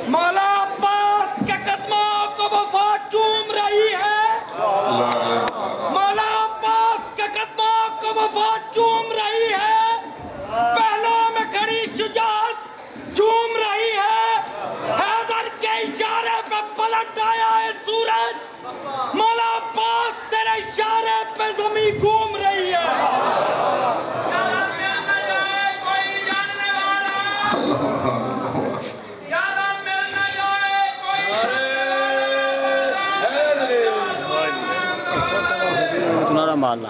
مولا عباس کے قدموں کو وفا چوم رہی ہے، مولا عباس کے قدموں کو وفا چوم رہی ہے، پہلوں میں کھڑی شجاعت جھوم رہی ہے، حیدر کے اشارے پہ پلٹ آیا ہے سورج، مولا عباس تیرے اشارے پہ زمین گھوم رہی ہے۔ تمہارا مالنا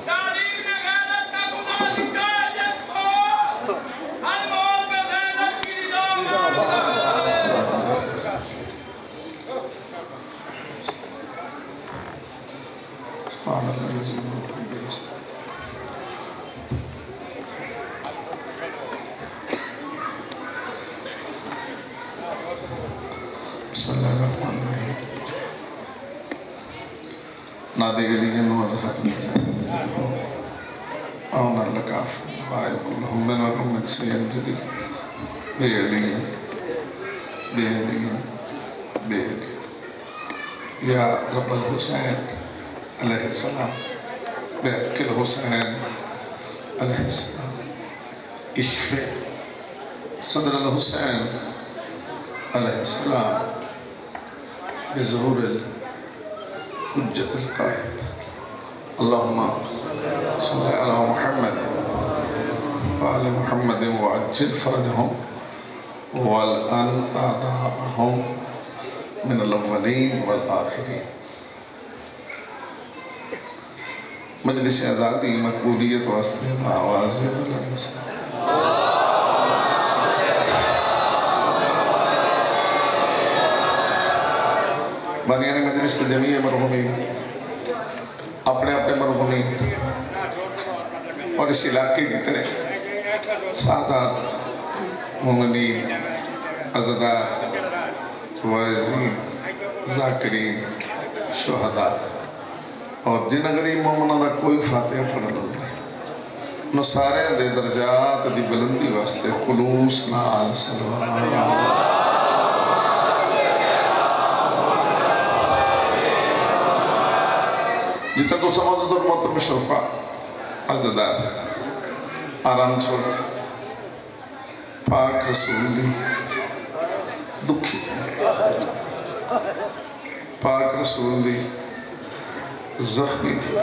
بسم اللہ الرحمن الرحیم نادے گلیگن وضحت آونا لکاف آئیب اللہم من ورحم من سیدی بے علیگن بے علیگن بے علیگن یا رب الحسین علیہ السلام بے حق الحسین علیہ السلام اشفع صدر الحسین علیہ السلام بظہور الحجت القائم اللہم صلی علی محمد وعلی محمد وعجل فرجہم والان آداءہم من الاولین والآخرین۔ مجلس آزادی مقبولیت واسطے آواز بلند سے بانیان مجلس جمعی مرحومین، اپنے اپنے مرحومین اور اس علاقے کی طرح سادات مومنین عزدار وعزین ذاکرین شہداء اور جن غریب مومنوں دا کوئی فاتحہ پڑھنا نہیں نو سارے دے درجات دی بلندی واسطے خلوص نال صلوات جتنا تو سمجھت اور محترم شرفا عزدار آرام چھوڑ پاک رسول دی دکھی تھی پاک رسول دی زخمی تھی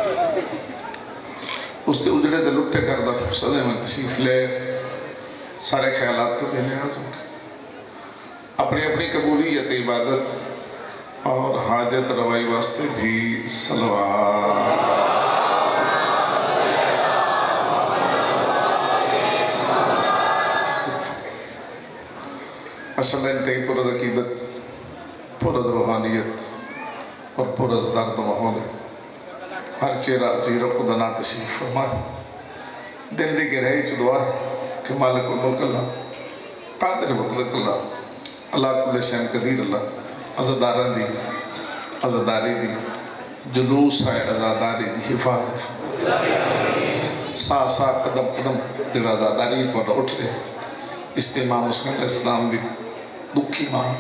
اس کے اجڑے دے لٹے کردہ صدے میں تشریف لے سارے خیالات تو بے نیاز ہوں گے اپنی اپنی قبولیت عبادت اور حاجت روائی واسطے بھی صلوات اصل انتہی پرد عقیدت پرد روحانیت اور پرد درد ماحول ہے ہر چیرہ زیرہ خدنا تشریف فرما دل دی گرہی چو دعا کہ مالک الملک اللہ قادر مطلق اللہ اللہ کل شہن قدیر اللہ عزدارہ دی عزداری دی جلوس ہے عزداری دی حفاظت سا سا قدم قدم دل عزداری پر اٹھ رہے استمام مسلم اسلام دی دکھی ماں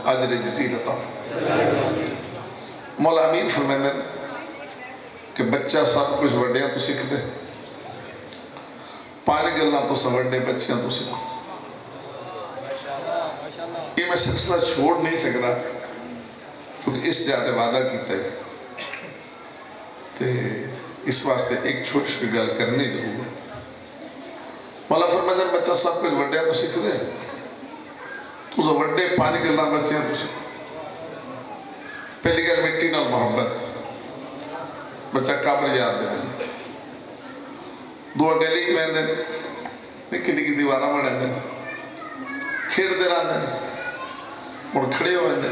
عجر جزیلتا مولا امین فرمیندن کہ بچہ سب کچھ وڈیاں تو سکھ دے پانی گلنا تو سب وڈے بچیاں تو سکھ یہ میں سلسلہ چھوڑ نہیں سکتا کیونکہ اس جاتے وعدہ کیتا ہے کہ اس واسطے ایک چھوٹی سی گل کرنی ضرور ہے مولا فرمیندن بچہ سب کچھ وڈیاں تو سکھ دے تو سب وڈے پانی گلنا بچیاں تو سکھ پہلی گل مٹی نال محبت بچہ قابل یاد دے میں دعا گلی میں دے نکی نکی دیوارہ میں دے کھیڑ دے رہا دے اور کھڑے ہوئے دے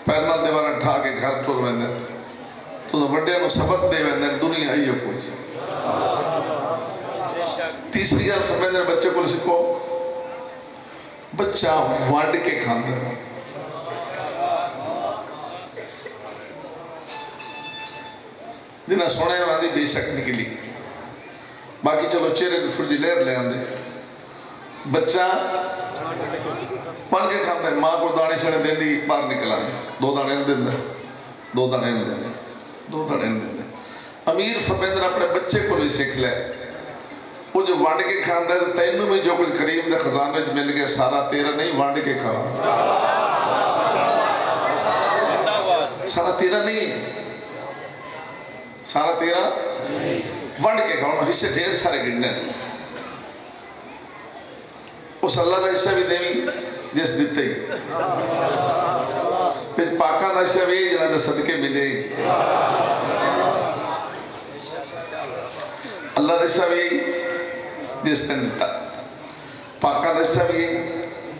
پیرنا دیوارہ ٹھا کے گھر ٹور میں دے تو بڑے نو سبق دے میں دے دنیا ہی ہو کوئی تیسری گل فرمیندے بچے کو سکھو بچہ ونڈ کے کھانا ہے. جنہیں سونے والی بے شک نکلی. باقی چلو چہرے تو تھوڑی لہر لے آندے. بچہ ونڈ کے کھانا ہے. ماں کو دانے شنے دیں دی باہر نکل آنے. 2 دانے دیں دیں 2 دانے دیں دیں 2 دانے دیں دیں. امیر فرمیندر اپنے بچے کو بھی سکھ لے. وہ جو ونڈ کے کھانا ہے تینوں میں جو کچھ کریم دے خزانے مل گیا سارا تیرا نہیں ونڈ کے کھا. سارا تیرا نہیں سارا تیرا ونڈ کے کھا. حصے ڈھیر سارے گننے. اس اللہ کا حصہ بھی دیں جس دیتے ہی. پھر پاکاں کا حصہ بھی جنہاں دے صدقے ملے. اللہ کا حصہ بھی جس نے دیتا. پاکاں کا حصہ بھی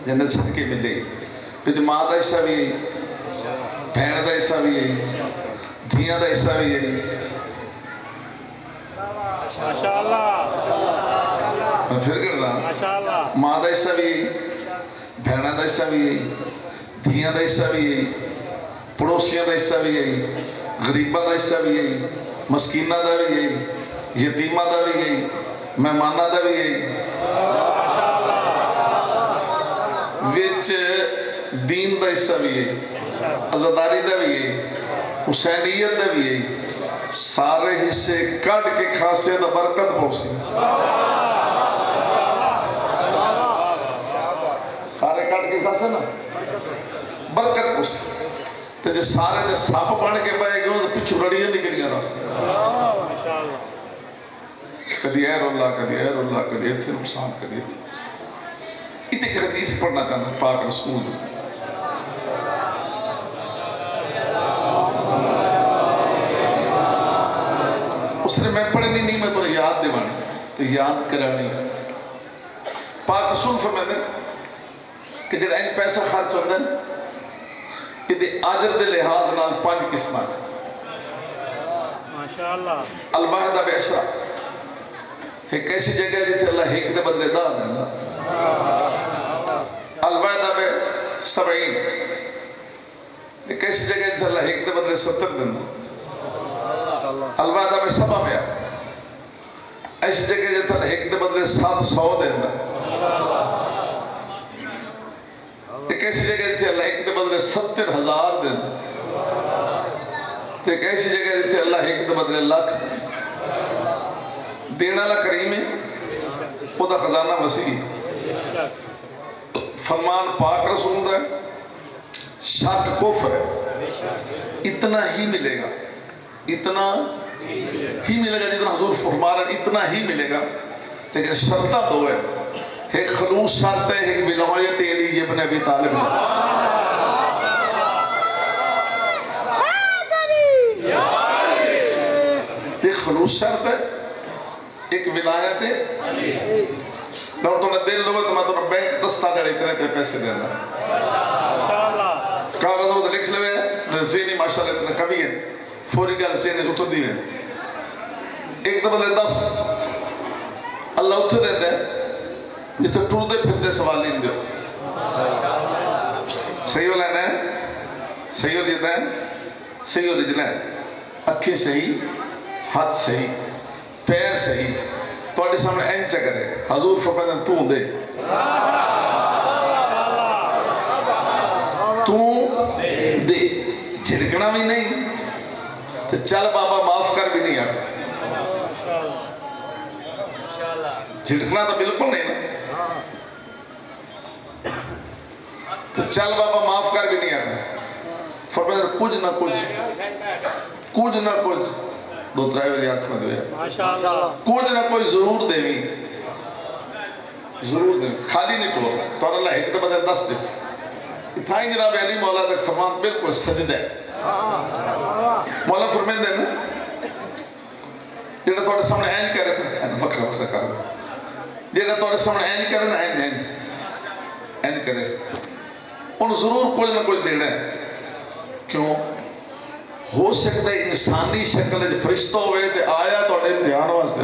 جنہاں دے صدقے ملے. پھر ماں کا حصہ بھی بہن کا حصہ بھی دھیاں کا حصہ بھی. میں پھر کرنا ماں کا حصہ بھی بہنوں کا حصہ بھی دھیاں کا حصہ بھی پڑوسیاں کا حصہ بھی غریباں کا حصہ بھی مسکیناں کا بھی یتیماں کا بھی مہماناں کا بھی وچ دین کا حصہ بھی عزاداری کا بھی حسینیت کا بھی. سارے حصے کٹ کے کھاسے دا برکت پہنچی. سارے کٹ کے کھاسے نا برکت پہنچی. تو جی سارے جی سپ بن کے پائے گئے تو پچھو رڑیاں نکلیاں راستے. کدی اے رولا کدی اے رولا کدی اتنے نقصان کدی اتنے. ایک حدیث پڑھنا چاہنا پاک رسول. اس نے میں پڑھنی نہیں میں تو یاد دیوانی تو یاد کرانی. پاک رسول فرماتے ہیں کہ جڑا ان پیسہ خرچ ہوتا ہے یہ اجر دے لحاظ نال 5 قسماں. ماشاءاللہ. الواحدہ بعشرہ ایک ایسی جگہ ہے جیتے اللہ ایک دے بدلے 10 دینا. الواحدہ ب70 ایک ایسی جگہ ہے جیتے اللہ ایک دے بدلے 70 دینا. الواحدہ ب7 میں ایسی جگہ جیتے اللہ ایک دے بدلے 700 دینا. ایک ایسی جگہ جیتے اللہ ایک دے بدلے 70,000 دینا. ایک ایسی جگہ جیتے اللہ ایک دے بدلے 1,00,000 دینا. اللہ کریم ہے وہ دا خزانہ وسیع. فرمان پاک رسول ہے شک کفر ہے. اتنا ہی ملے گا اتنا ہی ملے گا جتنا حضور فرما رہا ہے اتنا ہی ملے گا. لیکن شرطہ 2 ہے. ایک خلوص شرط ہے ایک ولایت علی ابن ابی طالب. ایک خلوص شرط ہے ایک ولایت ہے. میں تو نے دل لوگے تو میں تو نے بینک دستا دے اتنے تے پیسے دینا کاغذ وہ لکھ لوے ذہنی ماشاءاللہ اتنا کمی ہے فوری گل ذہنی اتر دی ہے. ایک دفعہ لے 10 اللہ اتر دیتا ہے یہ تو ٹور دے پھر دے سوال نہیں دے. صحیح ہو لینا ہے صحیح ہو لیتا ہے صحیح ہو لینا ہے. اکھی صحیح ہاتھ صحیح پیر صحیح تو آٹھے سامنے این چکر ہے. حضور فرمائے تو دے تو دے جھڑکنا بھی نہیں تو چل بابا معاف کر بھی نہیں آگا. جھڑکنا تو بالکل نہیں نا تو چل بابا معاف کر بھی نہیں آگا. فرمائے کچھ نہ کچھ 2-3 بجے آنکھ میں دویا کچھ نہ کوئی ضرور دے بھی ضرور دے خالی نہیں ٹور تو اللہ ایک دے بدے 10 دے. اتھائیں جناب علی مولا تک فرمان بالکل سجدہ ہے. مولا فرمائے دے نا جیڑا توڑے سامنے این کر رہے ہیں وقت کر رہے جیڑا توڑے سامنے این کر رہے ہیں این کرے ان ضرور کچھ نہ کچھ دینا ہے. کیوں ہو سکتا ہے انسانی شکل جو فرشتہ ہوئے تو آیا تو امتحان واسطے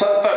70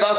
10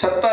70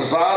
1000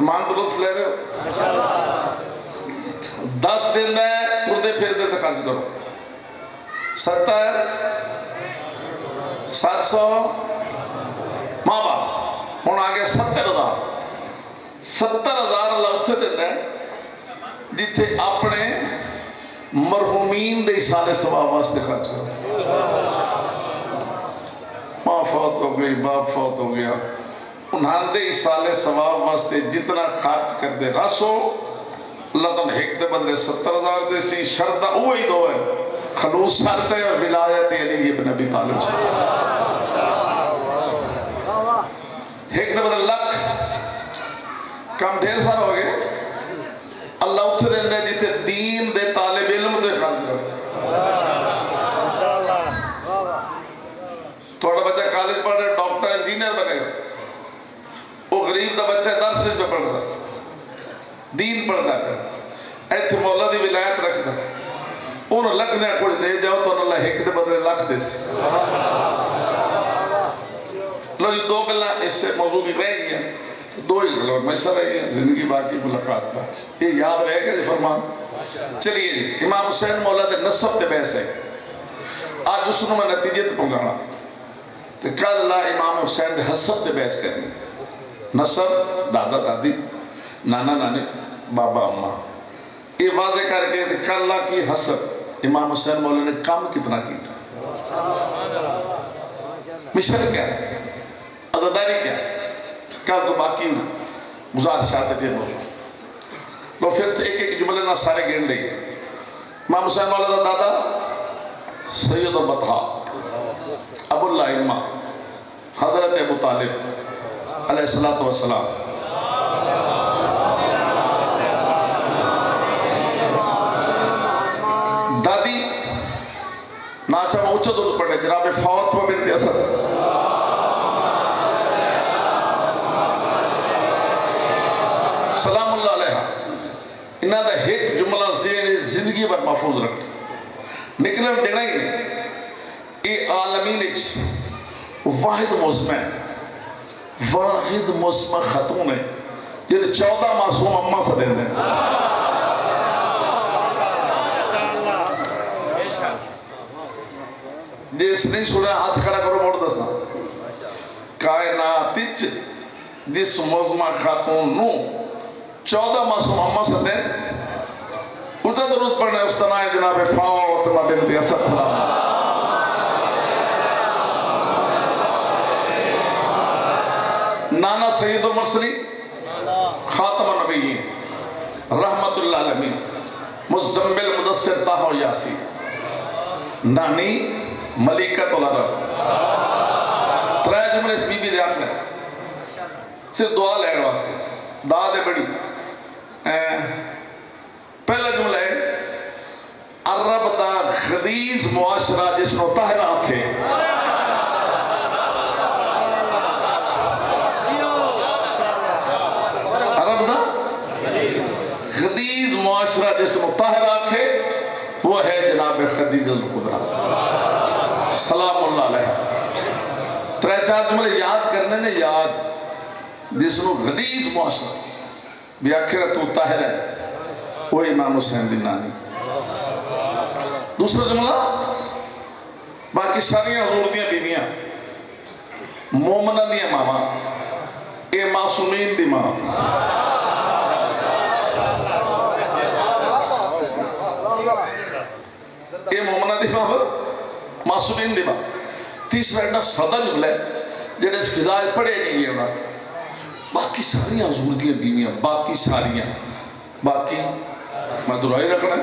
فرمان تو لطف لے رہے ہو 10 دن ہے پردے پھر دے خرچ کرو 70 700 ماں باپ ہوں آ گیا 70,000 اللہ اتنے دینا ہے جتھے اپنے مرحومین دے سارے ثواب واسطے خرچ کرو ماں فوت ہو گئی باپ فوت ہو گیا انہاں دے سالے ثواب واسطے جتنا خرچ کر دے رسو اللہ تم ایک دے بدلے 70,000 دے سی شرطہ وہی دو ہے خلوص شرط ہے اور ولایت علی ابن ابی طالب سے ایک دے بدلے لکھ کم ڈھیر سارا ہو گئے اللہ اتھے رہنے جیتے دین دے طالب علم دے خرچ کرو تھوڑا بچہ کالج پڑھ رہے ڈاکٹر انجینئر بنے گا وہ غریب دا بچہ درس پہ پڑھتا دین پڑھتا ہے ایتھے مولا دی ولایت رکھتا انہوں لکھ نے کچھ دے جاؤ تو اللہ ایک دے بدلے لکھ دے سے لو جو 2 گلہ اس سے موضوع بھی رہ گیا 2 ہی گلہ میسر رہ گیا زندگی باقی ملاقات باقی یہ یاد رہے گا جی فرمان چلیے جی امام حسین مولا دے نصب دے بحث ہے آج اس نے میں نتیجے تے پہنچانا تو کل اللہ امام حسین دے حسب دے بحث کرنی نصب دادا دادی نانا نانی بابا اماں یہ واضح کر کے کل اللہ کی حسب امام حسین مولا نے کام کتنا کیتا مشن کیا ہے عزاداری کیا ہے کل تو باقی گزارشات تھے موضوع لو پھر ایک ایک جملے نہ سارے گین لے امام حسین مولا دا دادا سید البطحا ابو اللہ امہ حضرت ابو طالب علیہ السلام دادی ناچا موچہ درود پڑھنے جناب فاطمہ بنت اسد سلام اللہ علیہ انہاں دا ایک جملہ زندگی پر محفوظ رکھ نکلن دینا ہی نہیں اے عالمین واحد موسمہ خاتون ہے جن 14 معصوم اممہ سے دیں دیں جس نہیں سنا ہاتھ کھڑا کرو موڑ دسنا کائنات جس موسمہ خاتون نو 14 معصوم اممہ سے دیں ادھا درود پڑھنے استنائے جناب فاطمہ بنت اسد سلام نانا سید المرسلین خاتم النبیین رحمت اللہ علمین مزمل مدثر طاہو یاسی نانی ملکت العرب 3 جملے اس بی بی دے آخر ہے صرف دعا لہر واسطے دعا دے بڑی پہلا جملہ ہے عرب دا غریز معاشرہ جس نو طاہرہ آکھے خدیج معاشرہ جس مطہر آنکھے وہ ہے جناب خدیجہ الکبریٰ سلام اللہ علیہ 3-4 جملے یاد کرنے نے یاد جس نو خدیج معاشرہ بھی آخرہ تو طاہر ہے وہ امام حسین دی نانی دوسرا جملہ باقی ساری حضور دیاں بیویاں مومنہ دیاں ماما اے معصومین دی ماں یہ مومنہ دی ماں معصومین دی ماں تیسرا ایڈا سادہ جملہ ہے جنہیں اس فضائل پڑھے نہیں گئے انہاں باقی ساریاں حضور دی بیویاں باقی ساریاں باقی میں درائی رکھنا ہے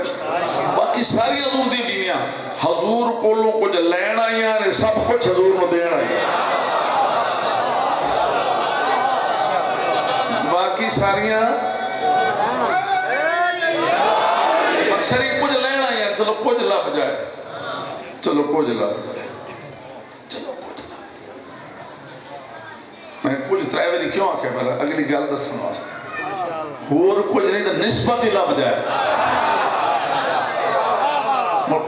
باقی ساری حضور دی بیویاں حضور کولوں کچھ لینا آئیاں سب کچھ حضور نو دینا آئیاں باقی ساریاں اکثر ہی کچھ لینا آئیاں چلو کچھ لب جائے چلو کچھ لب جائے چلو کچھ لب میں کچھ ترائیولی کیوں آکے پہلے اگلی گل دسن واسطے اور کچھ نہیں تو نسبت ہی لب جائے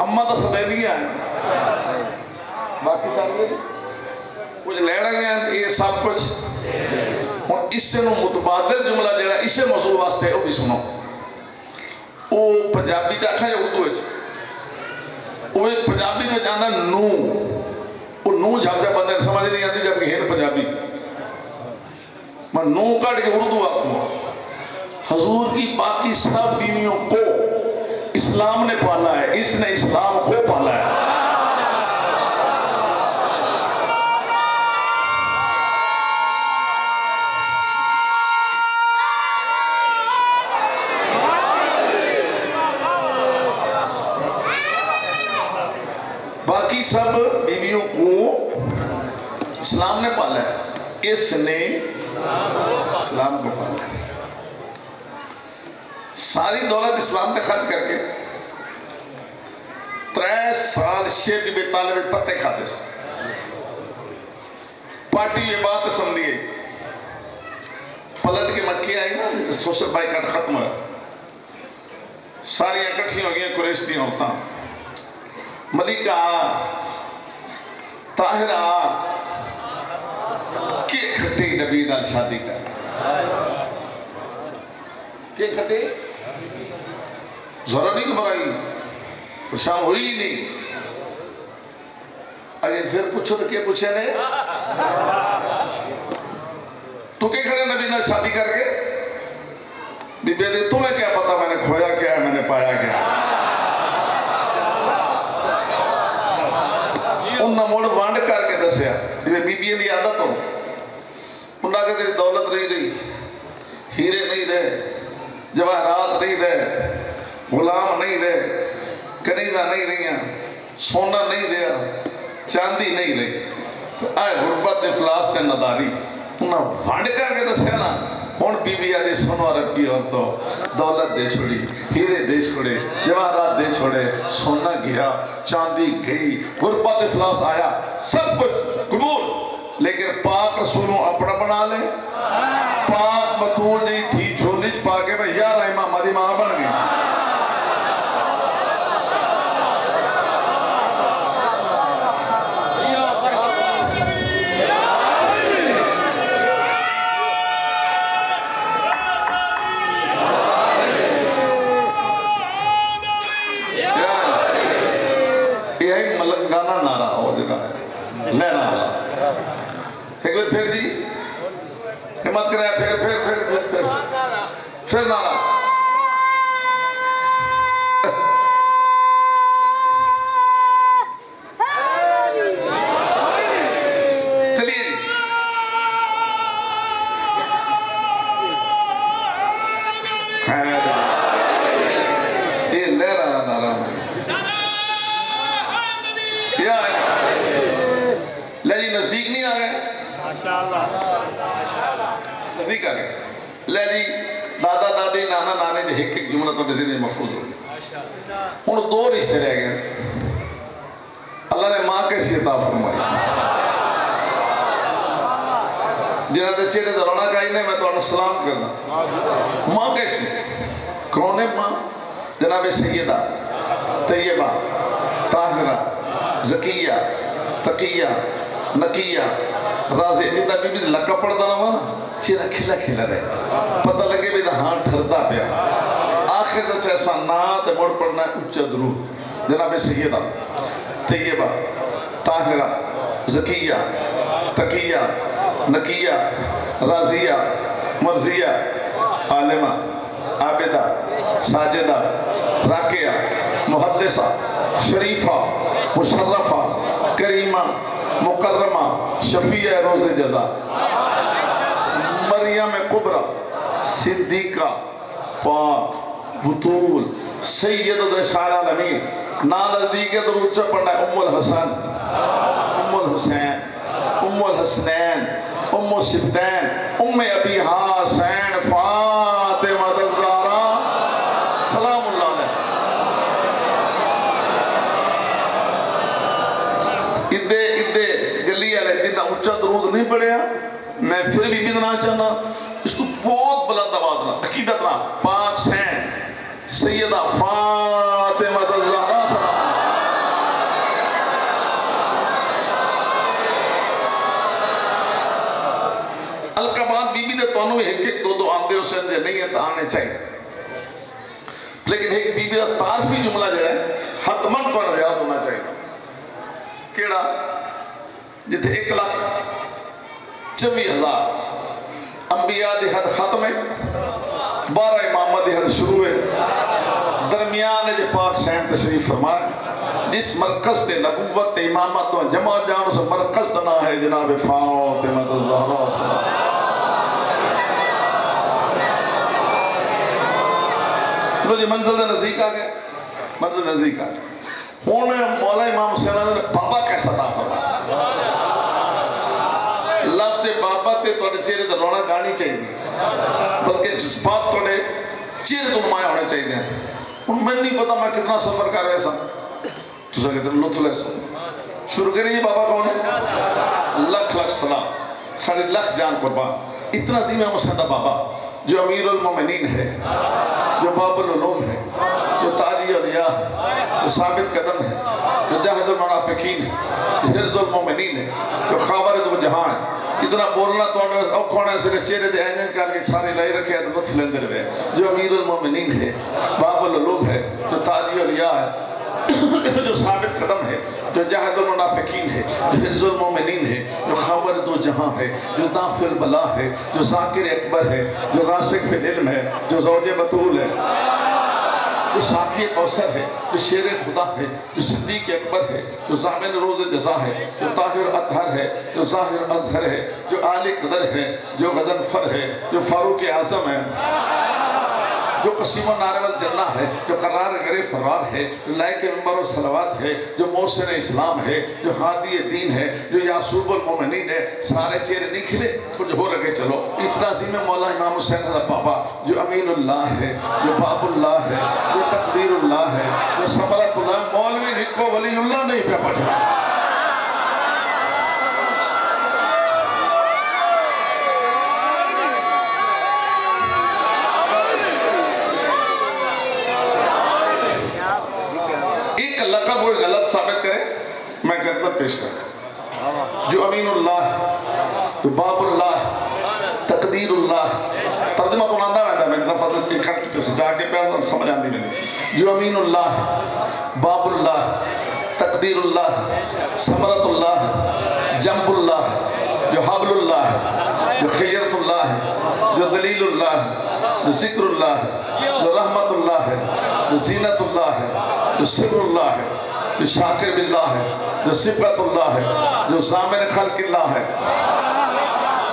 اممہ تو سدے دیا ہے باقی سارے کچھ لینا گیا یہ سب کچھ اور اس نو متبادل جملہ جڑا اسے موضوع واسطے ہے وہ بھی سنو. وہ پنجابی کا آخا یا اردو ہے؟ وہ پنجابی میں جانا نو، وہ نو جب جب بندے سمجھ نہیں آتی جب کہ ہے پنجابی. میں نو کٹ کے اردو آخوں. حضور کی باقی سب بیویوں کو اسلام نے پالا ہے، اس نے اسلام کو پالا ہے. باقی سب بیویوں کو اسلام نے پالا ہے، اس نے اسلام کو پالا ہے. ساری دولت اسلام پہ خرچ کر کے 3 سال شیخ ابی طالب پتے کھاتے سے پارٹی یہ بات سمجھی گئی. پلٹ کے مکے آئی نا، سوشل بائیکاٹ ختم ہوا، ساری اکٹھی ہو گئی قریش دی عورتاں. ملکہ طاہرہ کہ کھٹی نبی نال شادی کر، کہ کھٹی ذرا نہیں گھبرائی، پریشان ہوئی ہی نہیں. اگر پھر پوچھو تو کیا پوچھے نے، تو کہ کھڑے نبی نال شادی کر کے؟ بی بی دے تمہیں کیا پتا میں نے کھویا کیا ہے، میں نے پایا کیا. انہاں موڑ وانڈ کر کے دسیا جی بی بی دی عادت ہو. انہاں کہ تیری دولت نہیں رہی، ہیرے نہیں رہے، جواہرات نہیں رہے، غلام نہیں رہے، کنیزہ نہیں رہیاں، سونا نہیں رہا، چاندی نہیں رہی، آئے غربت افلاس نے نداری. انہاں وانڈ کر کے دسیا نا. ہون بی بی آدھی سنو عرب کی عورتوں دولت دے چھوڑی، ہیرے دے چھوڑے، جواہرات دے چھوڑے، سونا گیا، چاندی گئی، غربت افلاس آیا، سب کچھ قبول. لیکن پاک رسولوں اپنا بنا لے. پاک بطول نہیں تھی جھولی پا کے میں یا رحمہ ہماری ماں بن گئی. پھر جی ہمت کرے پھر نارا چلیے یہ لے رہا نارا لے جی نزدیک نہیں آ گئے، نزدیک آ گئے. لے جی دادا دادی نانا نانے دے ایک جملہ تو ذہن میں محفوظ ہو گیا. ہن 2 رشتے رہ گئے. اللہ نے ماں کیسی عطا فرمائی، جنہاں دے چہرے تے رونق آئی نے میں تہاڈا سلام کرنا. ماں کیسی؟ کون ہے ماں؟ جناب سیدہ طیبہ طاہرہ زکیہ تقیہ نقیہ راضی. جنہاں بی بی لکا پڑھتا نہ ہوا نا چہرہ کھلا کھلا رہے، پتہ لگے بھی ہاں ٹھردا پیا. آخر تک ایسا نا تے مڑ پڑھنا ہے اچھا درود. جناب سیدہ طیبہ طاہرہ زکیہ تقیہ نقیہ راضیہ مرضیہ عالمہ عابدہ ساجدہ راکعہ محدثہ شریفہ مشرفہ کریمہ مکرمہ شفیع روز جزا مریم کبریٰ صدیقہ پاک بطول سید نشان الامین. نا نزدیک ہے تو روچہ پڑھنا ہے ام الحسن، ام الحسین، ام الحسنین، ام السبتین، ام ابی حسین فاطمہ الزہرا سلام اللہ علیہ. ادھے گلی والے جنہیں اونچا درود نہیں پڑھیا میں پھر بھی بدنا چاہنا اس کو بہت بلند آواز نہ عقیدت نہ پاک سین سیدہ فاطمہ الزہرا سلام. القبات بی بی دے تونوں حسین دے نہیں ہے تو آنے چاہیے لیکن ایک بی بی کا تعارفی جملہ جڑا ہے حتمن تو یاد ہونا چاہیے کیڑا جتھے 1,24,000 انبیاء دی حد ختم ہے 12 امامہ دی حد شروع ہے درمیان جو پاک سین تشریف فرمائے جس مرکز تے نبوت امامت تو جمع جان اس مرکز دنا ہے جناب فاطمہ الزہرا صلی لو جی منزل دے نزدیک آ گئے منزل نزدیک آ گئے ہوں مولا امام حسین نے بابا کیسا عطا فرمایا لفظ بابا تے تواڈے چہرے تے رونا گانی چاہیے بلکہ جذبات تواڈے چہرے تو نمایاں ہونے چاہیے ہوں میں نہیں پتا میں کتنا سفر کر رہا سا تو کہتے ہیں لطف لے سو شروع کریں یہ بابا کون ہے لکھ لکھ سلام ساڑھے لکھ جان قربان اتنا عظیم ہے حسین دا بابا جو امیر المومنین ہے جو باب العلوم ہے جو تاجی اولیاء ہے جو ثابت قدم ہے جو جہد المنافقین ہے جو جرز المومنین ہے جو خابر دو جہاں ہے اتنا بولنا تو اوکھونا سے چہرے دے اینجن کر کے چھانے لائے رکھے تو لطف لیندے رہے جو امیر المومنین ہے باب العلوم ہے جو تاجی اولیاء ہے جو ثابت قدم ہے جو جہد المنافقین ہے جو حفظ المومنین ہے جو خاور دو جہاں ہے جو دافع البلا ہے جو ذاکر اکبر ہے جو راسخ فی العلم ہے جو زوج بطول ہے جو ساقی کوثر ہے جو شیر خدا ہے جو صدیق اکبر ہے جو ضامن روز جزا ہے جو طاہر اطہر ہے جو ظاہر اظہر ہے جو عالی قدر ہے جو غضنفر ہے جو فاروق اعظم ہے جو قسیم و نار والجنہ ہے جو قرار غیر فرار ہے جو لائق منبر و صلوات ہے جو محسن اسلام ہے جو ہادی دین ہے جو یعصوب المومنین ہے سارے چہرے نہیں کھلے تھوڑے ہو رکھے چلو اتنا عظیم مولا امام حسین کا بابا جو امین اللہ ہے جو باب اللہ ہے جو تقدیر اللہ ہے جو ثمرۃ اللہ مولوی نکو ولی اللہ نہیں پہ پچھا لقب کوئی غلط ثابت کرے میں گردت پیش کرتا جو امین اللہ جو باب اللہ تقدیر اللہ ترجمہ تو ناندہ میں میں دفعہ دس کے کھٹ پہ سے جا کے پہ سمجھ آندی میں جو امین اللہ باب اللہ تقدیر اللہ ثمرۃ اللہ جنب اللہ جو حبل اللہ جو خیرت اللہ جو دلیل اللہ جو ذکر اللہ جو رحمت اللہ ہے جو زینت اللہ ہے جو سر اللہ ہے جو شاکر باللہ ہے جو صفت اللہ ہے جو ضامن خلق اللہ ہے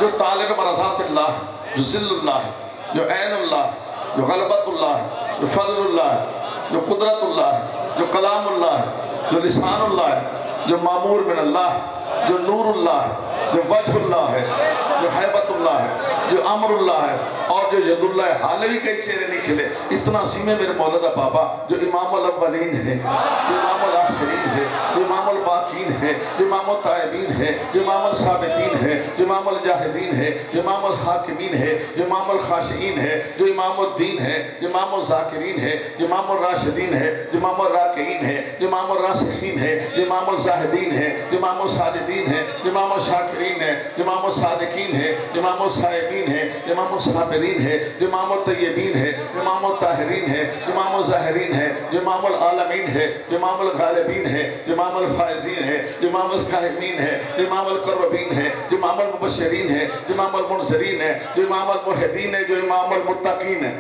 جو طالب مرضات اللہ ہے جو ذل اللہ ہے جو عین اللہ ہے جو غلبت اللہ ہے جو فضل اللہ ہے جو قدرت اللہ ہے جو کلام اللہ ہے جو لسان اللہ ہے جو معمور من اللہ ہے جو نور اللہ ہے جو وجہ اللہ ہے جو حیبت اللہ ہے جو امر اللہ ہے اور جو ید اللہ ہے حالے بھی کئی چہرے نہیں کھلے اتنا سیمے میرے مولا بابا جو امام الاولین ہے جو امام الاخرین ہے جو امام الباقین ہے جو امام الطائبین ہے جو امام الثابتین ہے جو امام الجاہدین ہے جو امام الحاکمین ہے جو امام الخاشعین ہے جو امام الدین ہے جو امام الذاکرین ہے جو امام الراشدین ہے جو امام الراکعین ہے جو امام الراسخین ہے جو امام الزاہدین ہے جو امام الساجدین ہے جو امام الشاکرین ہے جو امام الصادقین ہے جو امام الصائبین ہے جو امام الصابرین ہے جو امام الطیبین ہے جو امام الطاہرین ہے جو امام الظاہرین ہے جو امام العالمین ہے جو امام الغالبین ہے جو امام الفائزین ہے جو امام القاہمین ہے جو امام القربین ہے جو امام المبشرین ہے جو امام المنذرین ہے جو امام الموحدین ہے جو امام المتقین ہے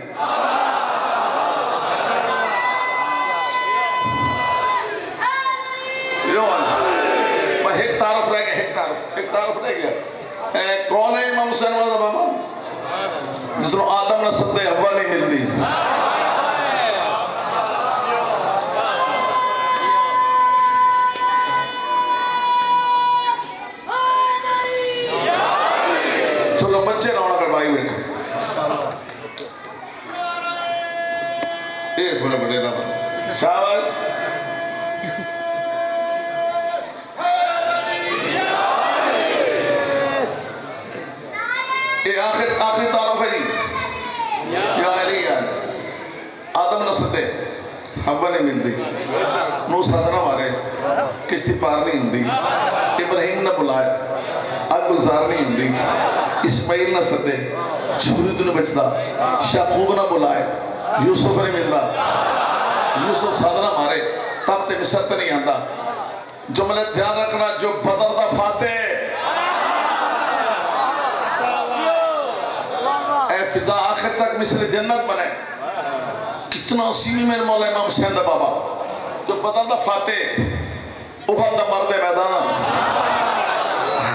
ایک تعارف رہ گیا ایک تعارف رہ گیا کون ہے امام حسین والا بابا جس کو آدم نہ سدے ہوا نہیں ملتی چلو بچے رونا کروائی بیٹھے ایک تھوڑے بڑے نہ شاباش آخری تعارف ہے جی یا علی آدم نہ ستے ہوا نہیں ملتی نو ساتھ نہ مارے کشتی پار نہیں ہوندی ابراہیم نہ بلائے اگ گزار نہیں ہوندی اسماعیل نہ سدے جھولی تو نہ بچدا یعقوب نہ بلائے یوسف نہیں ملدا یوسف سادہ نہ مارے تخت مصر تے نہیں آندا جملے دھیان رکھنا جو بدر دا فاتح اے فضا آخر تک مثل جنت بنے کتنا سیمی میرے مولا امام حسین دا بابا جو بدر دا فاتح احد دا مرد میدان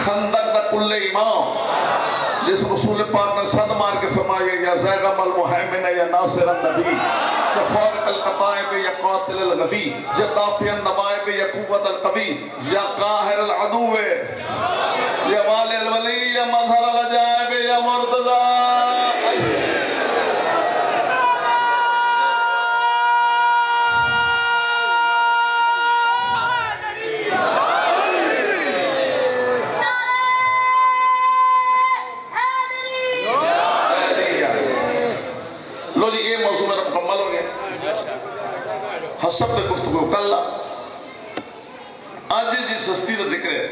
خندق دا کل امام جس رسول پاک نے صد مار کے فرمایا یا زیغم المحیمن یا ناصر النبی یا فارق القطائب یا قاتل الغبی یا دافع النبائب یا قوت القبی یا قاہر العدو یا والی الولی یا مظہر العجائب یا مرتضی لو جی یہ موضوع میرا مکمل ہو گیا حسب دے گفتگو کلا آج جس ہستی کا ذکر ہے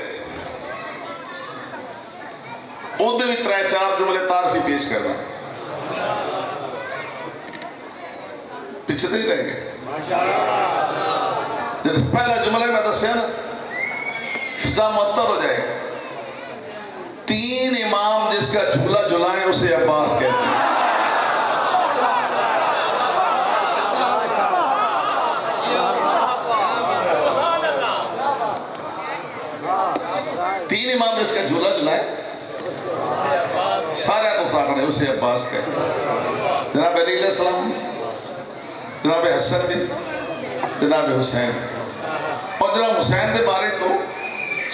اودے بھی 3-4 جملے تعارفی پیش کرنا پیچھے تو نہیں رہ گئے جب پہلا جملہ میں دسیا نا فضا معطر ہو جائے 3 امام جس کا جھولا جھلائیں اسے عباس کہتے ہیں 3 امام جس کا جھولا جھلائے سارے تو ساکھڑے اسے عباس کہتے ہیں جناب علی علیہ السلام جناب حسن بھی جناب حسین اور جناب حسین دے بارے تو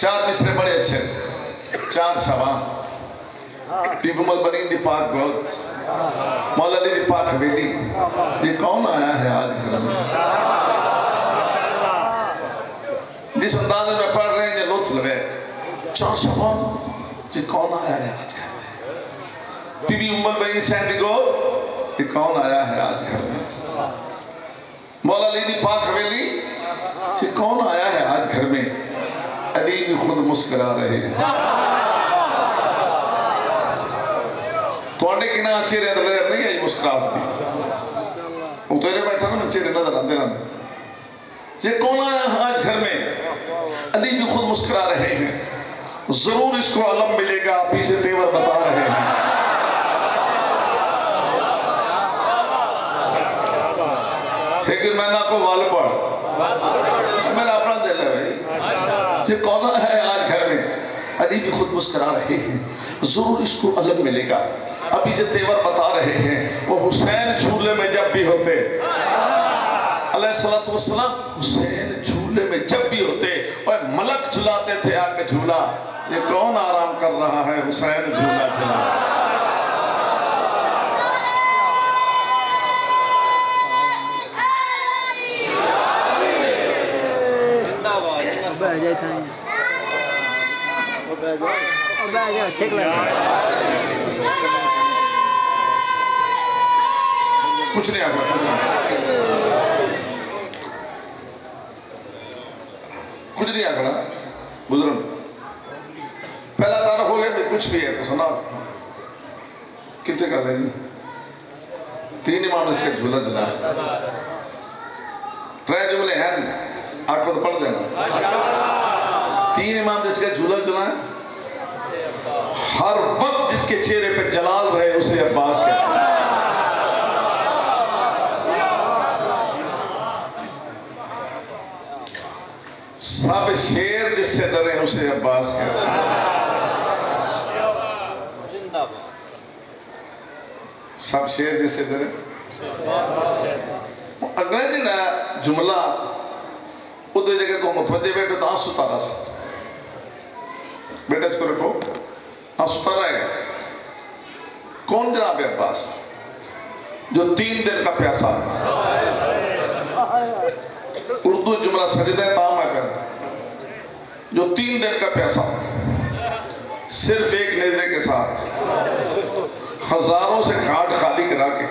4 مصرے بڑے اچھے 4 شبان ٹیپ مل بنی دی پاک بہت مولا علی دی پاک حویلی یہ کون آیا ہے آج گھر میں جس اندازے میں پڑھ رہے ہیں یہ لطف لگے 4 شبان یہ کون آیا ہے آج گھر میں بی بی امر بنی سینڈی گو یہ کون آیا ہے آج گھر میں مولا علی دی پاک حویلی یہ کون آیا ہے آج گھر میں علی بھی خود مسکرا رہے ہیں تو آنے کی نا چیرے نظر نہیں آئی مسکرات بھی وہ تو یہ بیٹھا نا میں چیرے نظر آندے رہتے یہ کون آیا ہے آج گھر میں علی بھی خود مسکرا رہے ہیں ضرور اس کو علم ملے گا آپ اسے تیور بتا رہے ہیں لیکن میں نہ کو وال پڑھ میرا اپنا دل ہے بھائی یہ کون ہے آج گھر میں علی بھی خود مسکرا رہے ہیں ضرور اس کو علم ملے گا ابھی سے تیور بتا رہے ہیں وہ حسین جھولے میں جب بھی ہوتے علیہ السلام حسین جھولے میں جب بھی ہوتے اور ملک جھلاتے تھے آ کے جھولا یہ کون آرام کر رہا ہے حسین جھولا جھلا کچھ نہیں آگا کچھ نہیں آگا بزرگ پہلا تعارف ہو گیا کہ کچھ بھی ہے تو سنا کتنے کا دیں گے 3 امام اس سے جھولا جھولا 3 جملے ہیں آپ کو پڑھ دینا 3 امام جس کا جھولا جھولا ہے ہر وقت جس کے چہرے پہ جلال رہے اسے عباس کہتے ہیں سب شیر جس سے ڈرے اسے عباس کہتے ہیں سب شیر جس سے ڈرے اگلے دن جملہ ادھر جگہ کو متوجہ بیٹھے تو آنسو تارا سا بیٹا اس کو رکھو آنسو تارا ہے کون جناب عباس جو 3 دن کا پیاسا اردو جملہ سجدہ تام ہے جو 3 دن کا پیاسا صرف ایک نیزے کے ساتھ ہزاروں سے گھاٹ خالی کرا کے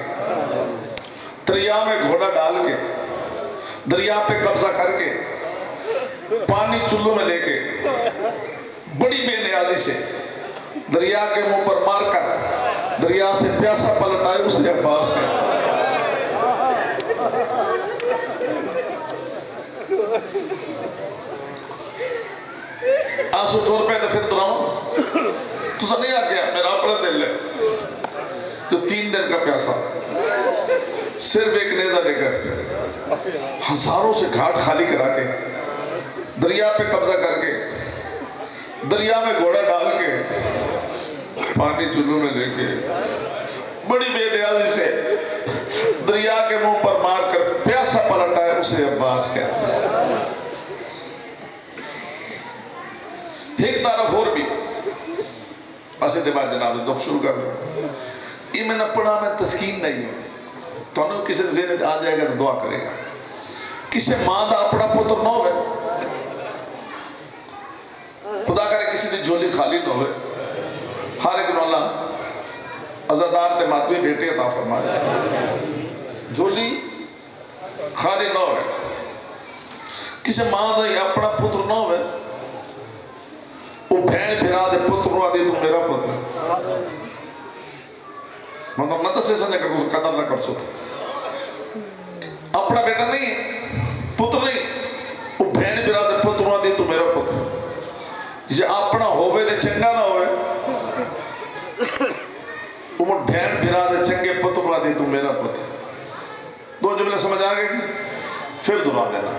دریا میں گھوڑا ڈال کے دریا پہ قبضہ کر کے پانی چلو میں لے کے بڑی بے نیازی سے دریا کے منہ پر مار کر دریا سے پیاسا پلٹ آئے اسے عباس کہتے ہیں۔ آنسو ٹھور پہ تو پھر دراؤں تو سا نہیں آ گیا، میرا اپنا دل ہے جو 3 دن کا پیاسا صرف ایک نیزہ لے کر ہزاروں سے گھاٹ خالی کرا کے دریا پہ قبضہ کر کے دریا میں گھوڑا ڈال کے پانی چلو میں لے کے بڑی بے نیازی سے دریا کے منہ پر مار کر پیاسا پلٹ آئے اسے عباس کہتے ہیں۔ ایک طرف اور بھی اسے دے بعد جناب دکھ شروع کر لیں، یہ میں نے پڑھا میں تسکین نہیں ہوں تو انہوں کسی ذہن آ جائے گا تو دعا کرے گا، کسی ماں دا اپنا پتر نہ ہوئے، خدا کرے کسی دی جھولی خالی نہ ہوئے، ہر ایک نو اللہ عزادار تے ماتوی بیٹے عطا فرمائے، جھولی خالی نہ ہوئے، کسی ماں دا یا اپنا پتر نہ ہوئے، وہ بہن بھرا دے پتر رو آدھی تو میرا پتر ہے، مطلب نہ تسے سنے کہ قدر نہ کر سکتا، اپنا بیٹا نہیں پتر نہیں، وہ بہن بھرا دے پتر رو آدھی تو میرا پتر ہے، یہ اپنا ہوئے دے چنگا نہ ہوئے، وہ بہن بھرا دے چنگے پتر رو آدھی تو میرا پتر ہے۔ 2 جملے سمجھ آگئے پھر دعا دینا،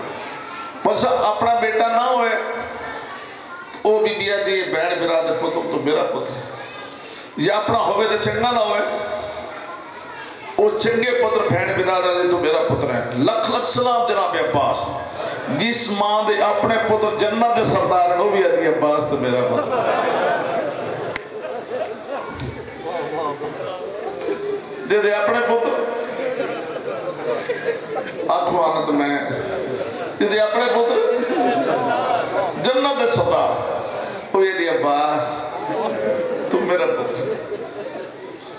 بلسا اپنا بیٹا نہ ہوئے او بی بیا دی بہن بھرا دے پتر تو میرا پتر ہے، یا اپنا ہوئے دے چنگا نہ ہوئے او چنگے پتر بہن بھرا دے تو میرا پتر ہے۔ لکھ لکھ سلام جناب عباس، جس ماں دے اپنے پتر جنت دے سردار ہیں وہ بھی آدھی عباس تو میرا پتر ہے، دے دے اپنے پتر آنکھوں آنت میں دے دے اپنے پتر جنت دے سردار وہ یہ دی عباس تو میرا پتر۔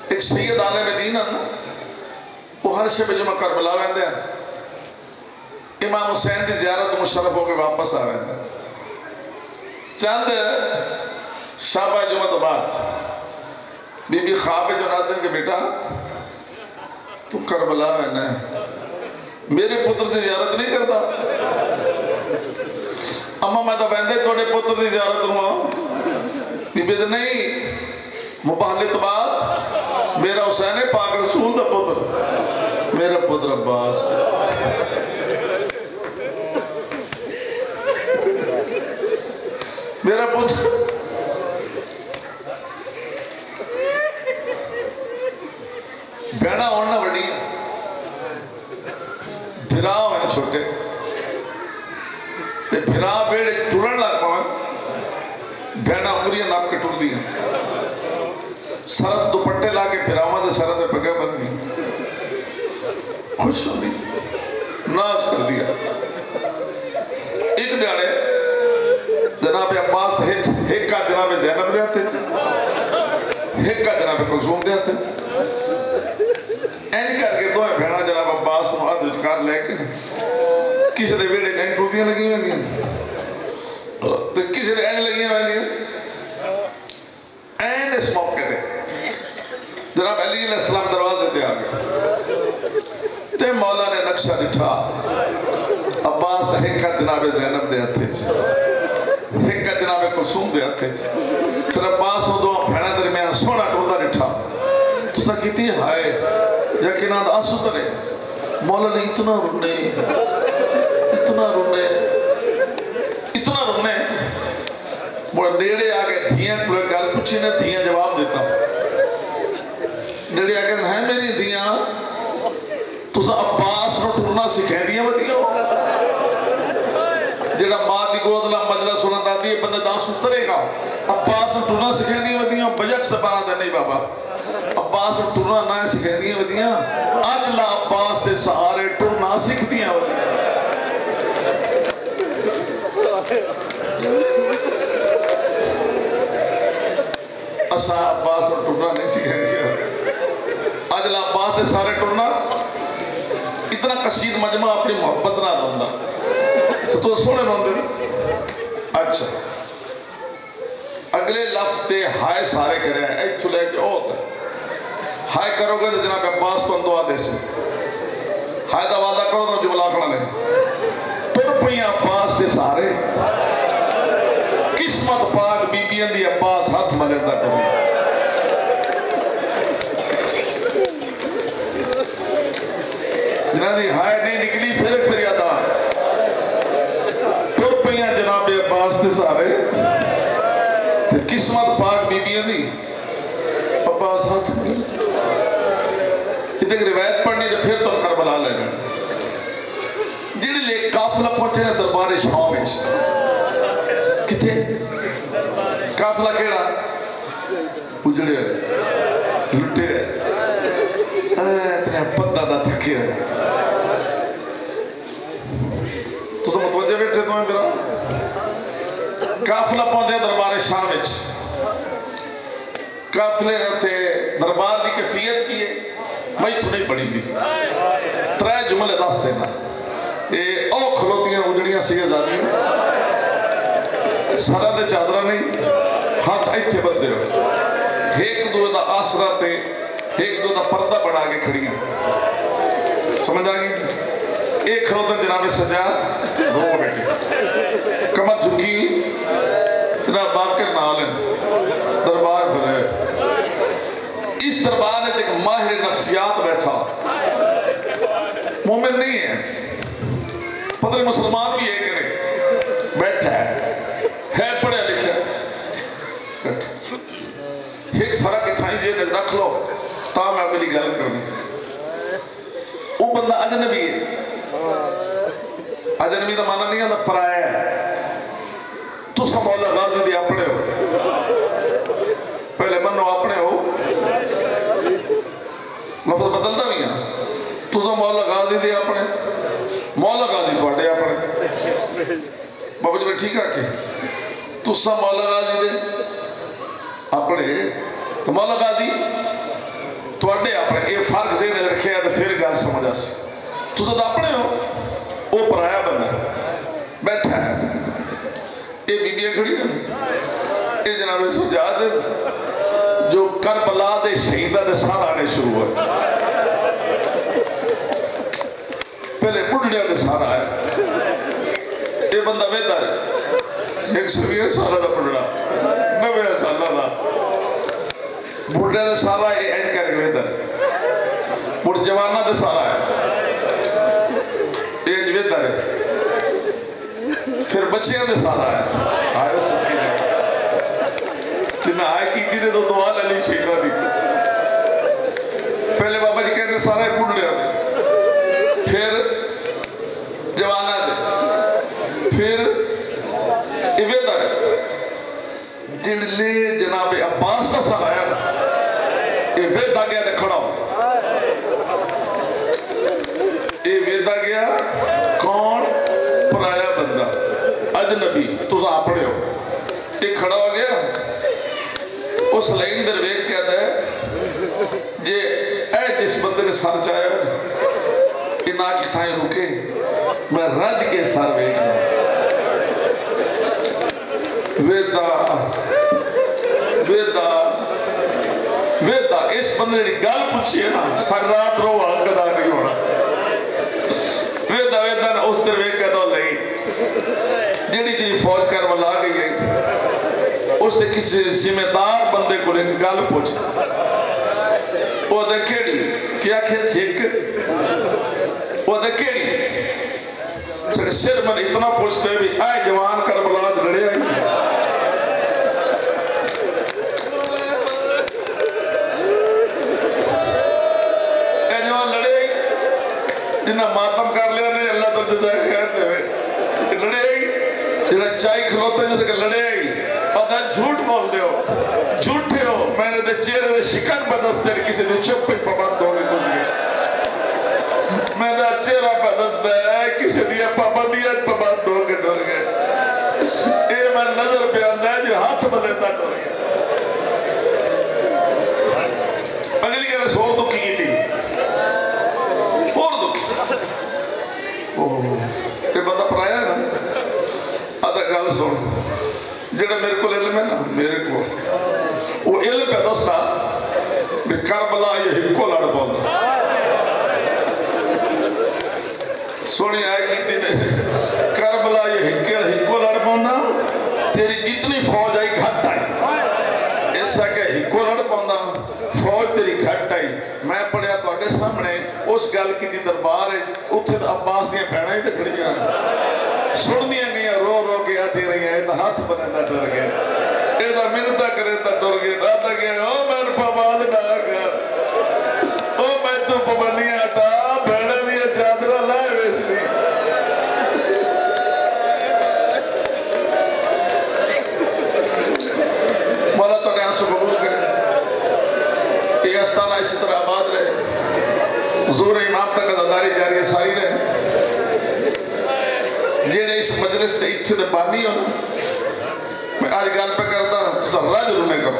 ایک سید عالم مدینہ نا وہ ہر شب جمعہ کربلا ویندے ہیں، امام حسین دی زیارت مشرف ہو کے واپس آ ویندے ہیں، چند شابہ جمعہ تو بعد بی بی خواب جو ناتن کے بیٹا تو کربلا ویندے ہیں، میرے پتر دی زیارت نہیں کرتا، اما میں تو ویندے توڑے پتر دی زیارت رہا بی بی نہیں مباہلی تو بعد میرا حسین پاک رسول دا پتر میرا پتر عباس، میرا پتر بیڑا ہونا بڑی بھرا ہوئے چھوٹے بھرا بیڑے ٹورن لگ پاؤں بیڑا عمریہ ناپ کے ٹور دیا، سرد دوپٹے لا کے بھراواں دے سرد پگے بن گئی، خوش ہو دی ناز کر دیا۔ ایک دیاڑے جناب عباس ایک کا جناب زینب دے آتے تھے، ایک کا جناب کلثوم دے آتے، این کر کے دوئے بھیڑا جناب عباس نواد رجکار لے کے کسی دے ویڑے جائیں ٹوٹیاں لگی ہوئے دیں تو کسی دے این لگی ہوئے دیں، این اس موقع دے جناب علی علیہ السلام دروازے تے آگئے تے مولا نے نقشہ لٹھا، عباس دے ایک کا جناب زینب دے آتے چھے، ایک کا جناب کلثوم دے آتے چھے، پھر عباس نو دو بھیڑا درمیان سونا ٹوٹا لٹھا تو سا کہتی ہائے یقینات آنسو ترے، مولا نے اتنا رونے اتنا رونے اتنا رونے، مڑا نیڑے آگے دھیاں کوئی گل پوچھی نے دھیاں جواب دیتا نیڑے آگے نہیں میری دھیاں تو سا عباس نو ٹورنا سکھیں دیا بدیو جیڑا ماں دی گودلا مجلہ سنن دادی بندے دانسو ترے گا، عباس نو ٹورنا سکھیں دیا بدیو بجک سپارا دے نہیں بابا، عباس نو ٹورنا نہ سکھیں دیا بدیو آج لا عباس دے سہارے ٹورنا سکھ دیا بدیو۔ اسا عباس نو ٹورنا نہیں سکھیں دیا، آج لا عباس دے سہارے ٹورنا، اتنا کثیر مجمع اپنی محبت نہ رہندا تو سونے روندے اچھا اگلے لفظ تے ہائے سارے کرے ہیں ایتھو لے کے او تک ہائے کرو گے تو جناب عباس تو دعا دے سی ہائے دا وعدہ کرو تو جملہ کھڑا لے تر پئیاں عباس تے سارے قسمت پاک بی بیاں دی عباس ہاتھ ملے دا کرو جناب دی ہائے نہیں نکلی پھر یادا تر پئیاں جناب عباس تے سارے قسمت پاک بی بیاں دی عباس ہاتھ ملے ایک روایت پڑھنی جو پھر تو کربلا لے گا جنہیں لے قافلہ پہنچے ہیں دربار شام میں کتے قافلہ کیڑا اجڑے لٹے اتنے پندہ دا تھکے ہیں تو سب متوجہ بیٹھے تو ہیں میرا قافلہ پہنچے دربار شام میں قافلے تھے دربار دی کیفیت کی ہے میں تو نہیں پڑھی دی ترے جملے دس دینا اے او کھلوتیاں اجڑیاں سی آزادیاں سارا دے چادرہ نہیں ہاتھ ایتھے بندے ہو ایک دو دا آسرا تے ایک دو دا پردہ بنا کے کھڑیاں سمجھ آگئی ایک کھلوتا جناب سجاد رو بیٹھے کمر جھکی جناب باقر نالن دربار بھرے اس دربار میں ایک ماہر نفسیات بیٹھا مومن نہیں ہے پتہ مسلمان بھی ہے کہ نہیں بیٹھا ہے پڑھے لکھا ایک فرق اتھائی جی رکھ لو تا میں اگلی گل کروں وہ بندہ اجنبی ہے اجنبی دا معنی نہیں ہے پرایا ہے تو سا مولا غازی دی اپنے ہو پہلے بنو اپنے ہو لفظ بدلتا نہیں ہے تو سا مولا غازی دی اپنے مولا غازی تو اڈے اپنے بابا جی میں ٹھیک ہے کہ تو سا مولا غازی دے اپنے تو مولا غازی تو اڈے اپنے یہ فرق سے نے رکھے ہے تو پھر گل سمجھا سی تو سا اپنے ہو وہ پرایا بندہ بیٹھا ہے یہ بی بیاں کھڑی ہیں یہ جناب سجاد جو کربلا دے شہیدہ دے سال آنے شروع ہوئے پہلے بڑھڑیا دے سال آئے یہ بندہ ویدہ ہے 120 سالہ دا بڑھڑا 90 سالہ دا بڑھڑیا دے سال آئے یہ اینڈ کر کے ویدہ بڑھ جوانہ دے سال آئے یہ ویدہ ہے پھر بچیاں دے سال آئے آئے سب کی جگہ کہ میں آئے کی دینے تو دعا للی شیخہ دی پہلے بابا جی کہتے سارے پڑھ لیا دے پھر جوانہ دے پھر عبیدہ ہے جنلے جناب عباس کا سال آیا عبیدہ گیا نے کھڑا ہو عبیدہ گیا کون پرایا بندہ اجنبی تو ساں پڑھے ہو ایک کھڑا ہو گیا اس لائن در ویک کہتا ہے جے اے جس بندے نے سر چاہے کہ نا کی تھائیں رکے میں رج کے سر ویک ہوں ویدہ اس بندے نے گل پوچھی ہے نا سر رات رو آنگدہ نہیں ہونا ویدہ نے اس در ویک کہتا ہو لئی جنہی جی فوج کر والا آ گئی ہے اس نے کسی ذمہ دار بندے کو لے کے گل پوچھا وہ دیکھیڑی کیا کیا سیکھ وہ دیکھیڑی سر من اتنا پوچھتے بھی آئے جوان کربلا لڑے آئی اے جوان لڑے آئی جنہاں ماتم کر لیا نے اللہ تو جزائے خیر دے ہوئے لڑے آئی جنہاں چائی کھلوتے جیسے کہ لڑے آئی اور نہ جھوٹ بول دے ہو جھوٹے ہو میں نے دے چہرے دے شکن بدستے کسی دے چپ پہ پابند ہوگی کچھ گئے میں نے چہرہ بدستے ہے کسی دے پابندیت پابند ہوگی ڈر گئے اے میں نظر پہ آندہ ہے جو ہاتھ بدلتا ڈر گئے اگلی کہنے سے اور دکھی کی تھی اور دکھی یہ بندہ پرایا ہے نا آدھا گل سن جڑا میرے کو علم ہے نا میرے کو کربلا یہ ہکو لڑ پاؤں سونی آئے کی کربلا یہ ہکو لڑ پاؤں تیری جتنی فوج آئی گھٹ آئی اس کہ ہکو لڑ پاؤں فوج تیری گھٹ آئی میں پڑھیا تو اڈے سامنے اس گل کی دی دربار ہے اتھے عباس دیاں بہنیں ہی تکڑیاں سن دیاں گئیاں رو رو کے آتی رہی ہیں ہاتھ بنے دا ڈر گئے اینا منتا کرے تا ڈر گئے داتا گئے او میں پاباد نہ کر او میں تو پابندیاں ہٹا بہنیں دیاں چادرہ لائے ویسلی مولا تو نے آنسو قبول کرے یہ استانہ اسی طرح آباد رہے حضور امام تک عزاداری جاری ساری رہے جنہیں اس مجلس نے اتھے دے بانی ہو میں آج گال پہ کرتا تو رج رونے کرو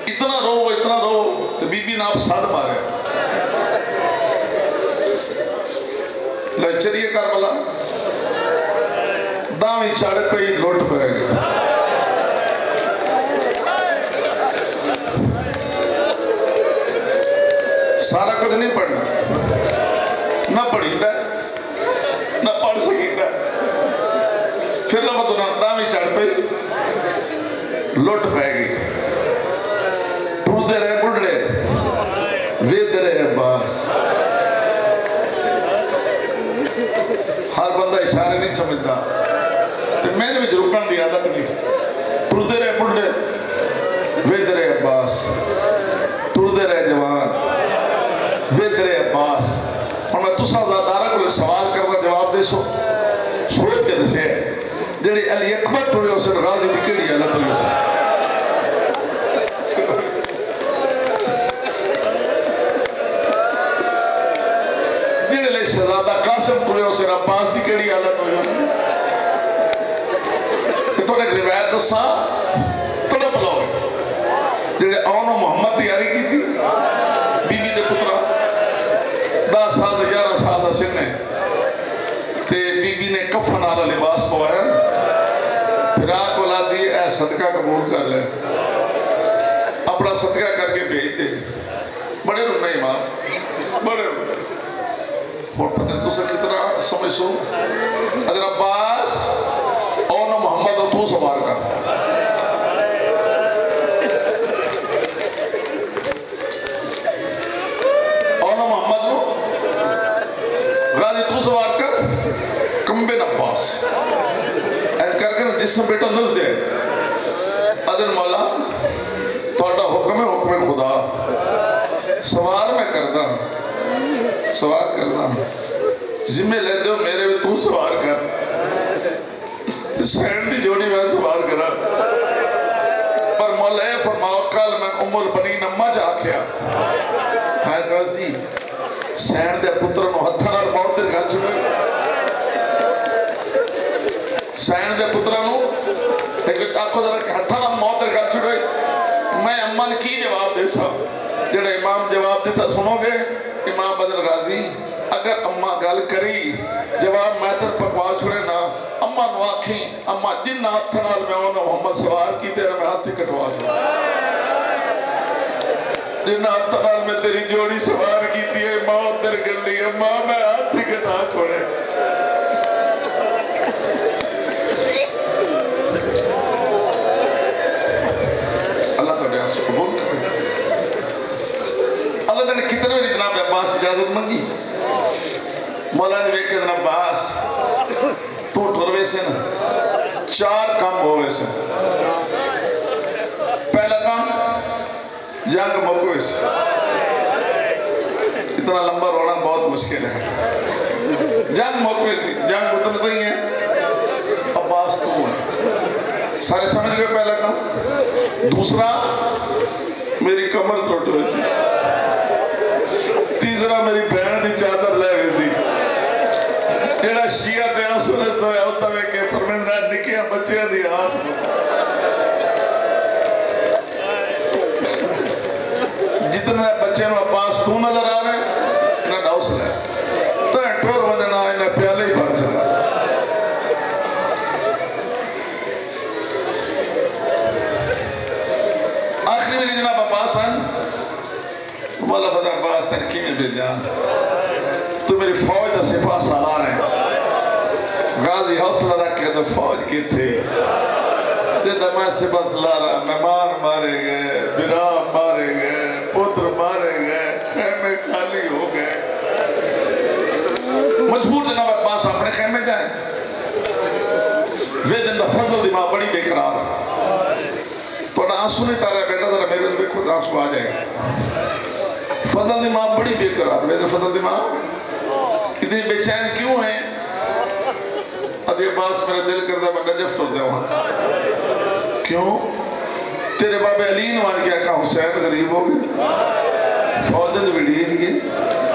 اتنا رو تو بی بی ناپ ساتھ مارے لچریے کربلا دامی چاڑے پہ ہی لوٹ پہ گئے سارا کچھ نہیں پڑھنا نہ پڑھیتا نہ پڑھ سکیتا پھر لما تو نردامی چڑھ پہ لوٹ پہ گئی ٹوڑتے رہے بڑھڑے وید رہے عباس ہر بندہ اشارے نہیں سمجھتا تو میں نے بھی رکن دی عادت نہیں ٹوڑتے رہے بڑھڑے وید رہے عباس ٹوڑتے رہے جوان وید رہے عباس اور میں تسا زادارہ کو سوال کرنا جواب دے سو سوچ کے دسے جڑی علی اکبر ٹوڑے حسین غازی دی کیڑی اللہ ٹوڑے حسین جڑی لے شہزادہ قاسم ٹوڑے حسین عباس دی کیڑی اللہ ٹوڑے حسین کہ تو نے روایت دسا تڑپ لاؤ جڑی اونو محمد تیاری کی تھی بی بی دے پترہ 10 سال 11 سال دا سن ہے تے بی بی نے کفن آلا لباس پوایا پھر آگ بلا دی اے صدقہ قبول کر لے اپنا صدقہ کر کے بھیج دے بڑے رونے امام بڑے رونے اور پتر تو سے کتنا سمجھ سو حضرت عباس اونو محمد اور تو سوار کر اونو محمد رو غازی تو سوار کر کمبے عباس این کر کے جسم بیٹا نز دے ادن مولا توڑا حکم ہے حکم خدا سوار میں کردہ سوار کرنا ذمہ لے دو میرے بھی تو سوار کر سینڈ دی جوڑی میں سوار کرا پر مولا اے فرماؤ کل میں البنین اما جا کیا ہائے غازی سینڈ دے پتر نو ہتھڑ اور موت دے گھر چھوڑے سینڈ دے پتر نو ایک آنکھو ذرا کہ ہتھڑ اور موت دے گھر چھوڑے میں اما نے کی جواب دے سا جڑے امام جواب دیتا سنو گے امام بدر غازی اگر اما گل کری جواب میتر پکوا چھوڑے نا اما نو آکھیں اما جن ہاتھنال میں ہونا محمد سوار کی تیرے میں ہاتھی کٹوا چھوڑے جن ہاتھنال میں تیری جوڑی سوار کی تیرے موت در گلی اما میں ہاتھی کٹا چھوڑے اللہ تو نے آسو قبول کرے اللہ نے کتنے بھی جناب عباس اجازت منگی مولا نے دیکھ کے جناب عباس تو ٹھروے سے نا 4 کام ہوئے سے پہلا کام جنگ موقوے سے اتنا لمبا رونا بہت مشکل ہے جنگ موقوے سے جنگ اتنا ہی ہے عباس تو ہے سارے سمجھ گئے پہلا کام دوسرا میری کمر ٹوٹ ہوئے سے تیسرا میری بہن دی چادر لے گئے سی جیڑا شیعہ دے آنسو رستا ہے ہوتا ہے کہ فرمین رات نکیاں بچیاں دی آس میں جتنے بچے میں پاس تو نظر آ رہے انہیں ڈاؤس لے تو انٹور ہونے نہ انہیں پیالے ہی بھر سکتا آخری میری جناب مولا فضل عباس تنکی میں بھیجا تو میری فوج دا سپاہ سالار ہے غازی حوصلہ رکھ کے تو فوج کی تھی دیدہ میں سپاہ سالارا مہمان مارے گئے برام مارے گئے پتر مارے گئے خیمے خالی ہو گئے مجبور جناب عباس اپنے خیمے جائیں وہ دن دا فضل دی ماں بڑی بے قرار تو آنسو نہیں تارا بیٹا ذرا میرے دل میں خود آنسو آ جائے فضل دی ماں بڑی بے قرار فضل دی ماں اتنی بے چین کیوں ہیں ادھی عباس میرا دل کرتا میں نجف تو دے وہاں کیوں تیرے بابے علی نوان کیا کہا حسین غریب ہو گئے فوجیں تو بڑھین گئے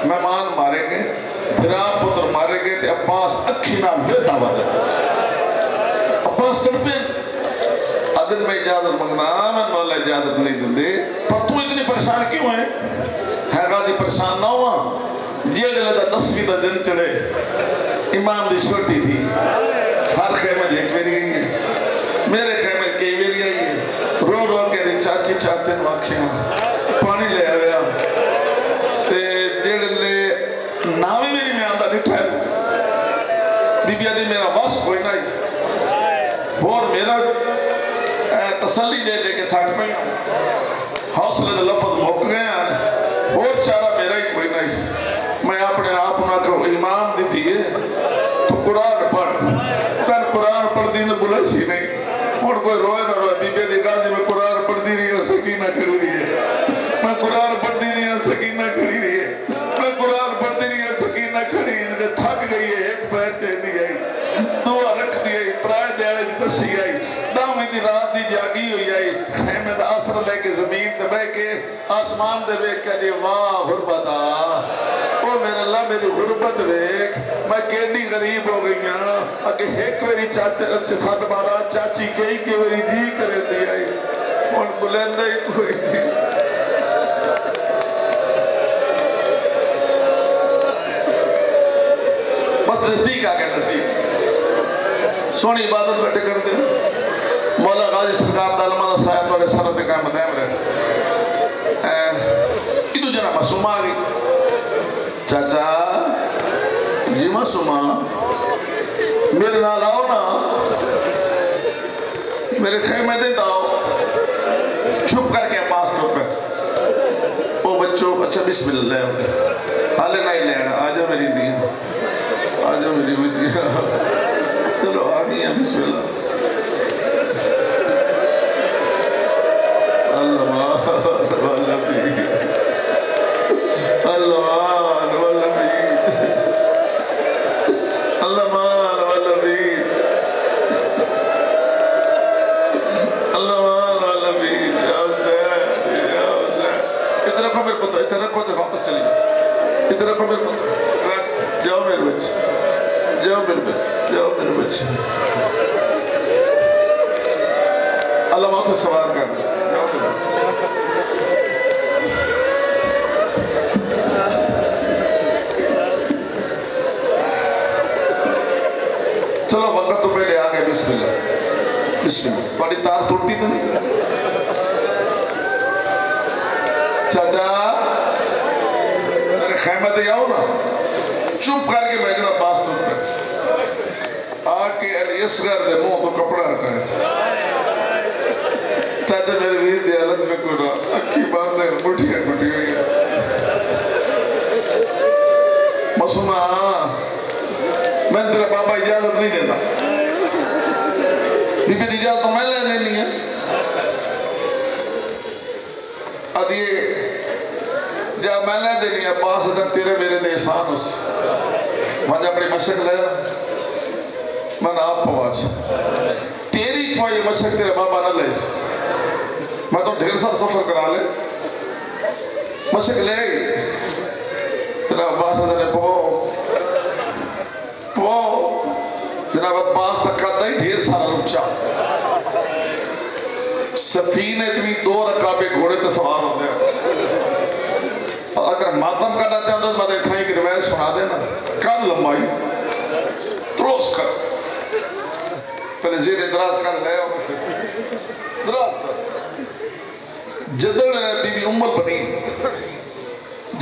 مہمان مارے گئے بھرا پتر مارے گئے تے عباس اکھی نام پھر دعویٰ دے عباس تڑپے عدل میں اجازت مگنا میں مولا اجازت نہیں دے پر تو اتنی پریشان کیوں ہے غازی پریشان نہ ہوا جیڑے لدہ 10ویں دا دن چڑھے امام دی چھوٹی تھی ہر خیمہ دیکھ میری گئی ہے میرے خیمہ کئی میری گئی ہے رو رو کے دی چاچی چاچے نواکھیاں پانی لے آیا تے جیڑے لے ناوی میری میں آندہ نٹھا ہے بی بی آدھی میرا واسق ہوئی نہیں اور میرا تسلی دے دے کے تھاک میں حوصلے دے لفظ موک گئے ہیں اور چارہ میرا ہی کوئی نہیں میں اپنے آپ نہ کہ امام دی دیئے تو قرآن پڑھ تن قرآن پڑھ دی نے بلا سی نہیں اور کوئی روئے نہ روئے بی بی دی غازی میں قرآن پڑھ دی رہی ہے سکینہ کھڑی رہی ہے میں قرآن پڑھ دی رہی ہے سکینہ کھڑی رہی ہے میں قرآن پڑھ دی رہی ہے سکینہ کھڑی ہے تھک گئی ہے ایک پیر چین دی گئی دعا رکھ دی گئی ترائے دیارے دی بسی گئی دامی دی رات دی جاگی ہوئی آئی خیمہ دا اثر لے کے زمین دے بے کے آسمان دے بے کے دی واہ غربتا او میرے اللہ میری غربت دیکھ میں کیڑی غریب ہو گئی ہاں اگر ایک میری چاچے ساتھ بارا چاچی کئی کے میری جی کرے دی آئی اور بلندہ ہی کوئی نہیں بس نزدیک آگئے نزدیک سونی عبادت بیٹھے کر دیں مولا غازی سرکار دالمہ دا سایت والے سرد قائمت ہے مرے ادھو جنہ معصوم آگئی چاچا جی معصوم میرے نال آؤ نا میرے خیمے دے داؤ چھپ کر کے پاس لوگ بیٹھ او بچوں اچھا بسم اللہ حالے نہیں لینا آجا میری دیا آجا میری بچی چلو آگئی ہیں بسم اللہ اللہ اللہ ماتھے سوار کر دیں چلو وقت تو پہلے آگئے بسم اللہ بسم اللہ بڑی تار توڑی تو نہیں چاچا میرے خیمہ دے آؤ نا چپ کر کے میں جنہ باس تو پہ آکے علی اصغر دے منہ تو کپڑا ہٹائے چاچا میرے ویر دی حالت میں کوئی رہا اکھی باندھے مٹھیا ہوئی ہے معصومہ میں تیرا بابا اجازت نہیں دیتا بی بی دی اجازت تو میں لینے نہیں ہے ادھیے جا میں لے دینی ہے پاس ادھر تیرے میرے دے احسان اس میں جا اپنی مشک لے میں آپ پواز تیری کوئی مشک تیرے بابا نہ لے میں تو ڈھیر سا سفر کرا لے مشک لے گئی تیرا عباس ادھر جناب عباس تک کرتا ہی ڈھیر سارا رچا سفینے بھی 2 رکابے گھوڑے تے سوار ہوتے ہیں اگر ماتم کرنا چاہتا تو میں دیکھائیں کہ روایت سنا دینا کل لمبائی تروس کر پہلے زیر ادراز کر لے دراز کر جدر بی بی عمر بنی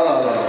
Allah